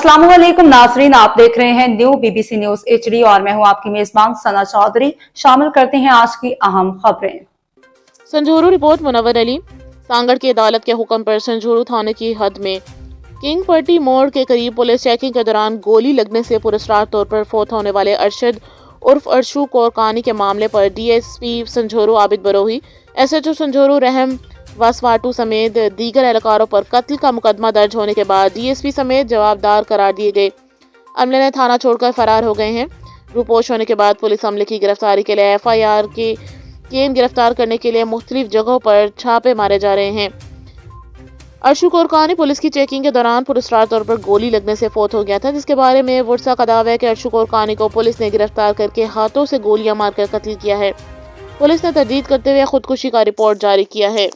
अस्सलामुअलैकुम नाजरीन, आप देख रहे हैं न्यू बीबीसी न्यूज HD और मैं हूं आपकी मेजबान सना चौधरी। शामिल करते हैं आज की अहम खबरें। संझोरू रिपोर्ट। मुनव्वर अली। सांगड़ की अदालत के हुक्म पर संझोरू थाने की हद में किंग पट्टी मोड़ के करीब पुलिस चेकिंग के दौरान गोली लगने से पुरस्कार तौर पर फौत होने वाले अरशद उर्फ अर्शु कोरकानी के मामले पर DSP संझोरू आबिद बरोही, SHO संझोरू रहम वसवाटू समेत दीगर एहलकारों पर कत्ल का मुकदमा दर्ज होने के बाद DSP समेत जवाबदार करार दिए गए। अमले ने थाना छोड़कर फरार हो गए हैं। रूपोश होने के बाद पुलिस अमले की गिरफ्तारी के लिए FIR के केम गिरफ्तार करने के लिए मुख्तलिफ जगहों पर छापे मारे जा रहे हैं। अर्शु कोरकानी पुलिस की चेकिंग के दौरान पुरस्कार तौर पर गोली लगने से फौत हो गया था, जिसके बारे में वर्सा का दावा है कि अर्शु कोरकानी को पुलिस ने गिरफ्तार करके हाथों से गोलियां मारकर कत्ल किया है। पुलिस ने तजदीद करते हुए खुदकुशी का रिपोर्ट जारी किया है।